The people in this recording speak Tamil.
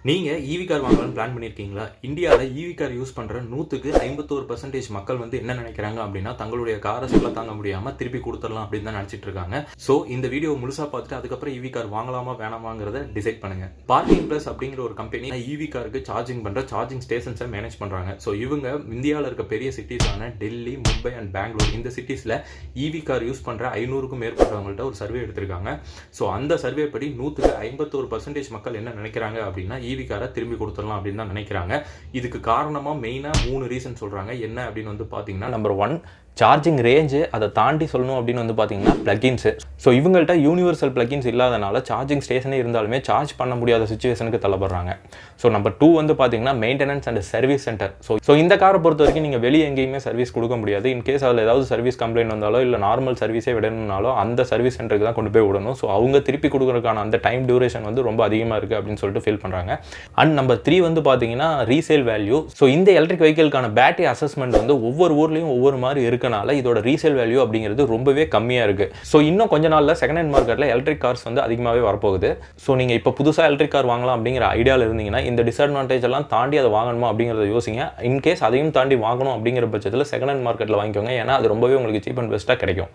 நீங்க ஈவி கார் வாங்கலாம்னு பிளான் பண்ணியிருக்கீங்களா? இந்தியால ஈவி கார் யூஸ் பண்ற 100க்கு 51% மக்கள் வந்து என்ன நினைக்கிறாங்க அப்படின்னா, தங்களுடைய காரை சொல்ல தாங்க முடியாம திருப்பி குடுத்துடலாம் அப்படின்னு தான் நினைச்சிட்டு இருக்காங்க. சோ இந்த வீடியோ முழுசா பார்த்துட்டு அதுக்கப்புறம் ஈவி கார் வாங்கலாமா வேணாமாங்கிறத டிசைட் பண்ணுங்க. பார்க்கிங் பிளஸ் அப்படிங்கிற ஒரு கம்பெனி ஈவி காருக்கு சார்ஜிங் பண்ற சார்ஜிங் ஸ்டேஷன்ஸை மேனேஜ் பண்றாங்க. சோ இவங்க இந்தியாவில் இருக்க பெரிய சிட்டிஸான டெல்லி, மும்பை அண்ட் பெங்களூர் இந்த சிட்டிஸ்ல ஈவி கார் யூஸ் பண்ற 500க்கும் மேற்பட்டவங்கள்ட்ட ஒரு சர்வே எடுத்திருக்காங்க. சோ அந்த சர்வே படி 100க்கு 51% மக்கள் என்ன நினைக்கிறாங்க அப்படின்னா ஈவி காரை திரும்பி கொடுத்துடலாம் அப்படின்னு தான் நினைக்கிறாங்க. இதுக்கு காரணமா மெயினா 3 ரீசன் சொல்றாங்க. என்ன அப்படின்னு வந்து பாத்தீங்கன்னா, நம்பர் 1 சார்ஜிங் ரேஞ்சு, அதை தாண்டி சொல்லணும் அப்படின்னு வந்து பார்த்தீங்கன்னா பிளக்கின்ஸு. ஸோ இவங்கள்ட்ட யூனிவர்சல் பிளக்கின்ஸ் இல்லாதனால சார்ஜிங் ஸ்டேஷனே இருந்தாலுமே சார்ஜ் பண்ண முடியாத சுச்சுவேஷனுக்கு தள்ளப்படுறாங்க. ஸோ நம்பர் 2 வந்து பார்த்தீங்கன்னா maintenance and service centre. So இந்த காரை பொறுத்த வரைக்கும் நீங்கள் வெளியே எங்கேயுமே சர்வீஸ் கொடுக்க முடியாது. இன்கேஸ் அதில் ஏதாவது சர்வீஸ் கம்ப்ளைண்ட் வந்தாலோ இல்லை நார்மல் சர்வீஸே விடணும்னாலோ அந்த சர்வீஸ் சென்டருக்கு தான் கொண்டு போய் விடணும். ஸோ அவங்க திருப்பி கொடுக்குறதுக்கான அந்த டைம் டியூரேஷன் வந்து ரொம்ப அதிகமாக இருக்குது அப்படின்னு சொல்லிட்டு ஃபீல் பண்ணுறாங்க. அண்ட் நம்பர் 3 வந்து பார்த்தீங்கன்னா ரீசேல் வேல்யூ. ஸோ இந்த எலக்ட்ரிக் வெஹிக்கிள்கான பேட்டரி அசஸ்மெண்ட் வந்து ஒவ்வொரு ஊர்லேயும் ஒவ்வொரு மாதிரி இருக்கனால இதோட ரீசேல் வேல்யூ அப்படிங்கிறது ரொம்பவே கம்மியாக இருக்கு. ஸோ இன்னும் கொஞ்ச நாளில் செகண்ட் ஹேண்ட் மார்க்கெட்டில் எலக்ட்ரிக் கார்ஸ் வந்து அதிகமாகவே வரப்போகுது. ஸோ நீங்கள் இப்போ புதுசாக எலக்ட்ரிக் கார் வாங்கலாம் அப்படிங்கிற ஐடியாவில் இருந்தீங்கன்னா இந்த டிஸ்அட்வான்டேஜ் எல்லாம் தாண்டி அதை வாங்கணுமா அப்படிங்கிறத யோசிங்க. இன்கேஸ் அதையும் தாண்டி வாங்கணும் அப்படிங்கிற பட்சத்தில் செகண்ட் ஹேண்ட் மார்க்கெட்டில் வாங்கிக்கோங்க. ஏன்னா அது ரொம்பவே உங்களுக்கு சீப் அண்ட் பெஸ்ட்டாக கிடைக்கும்.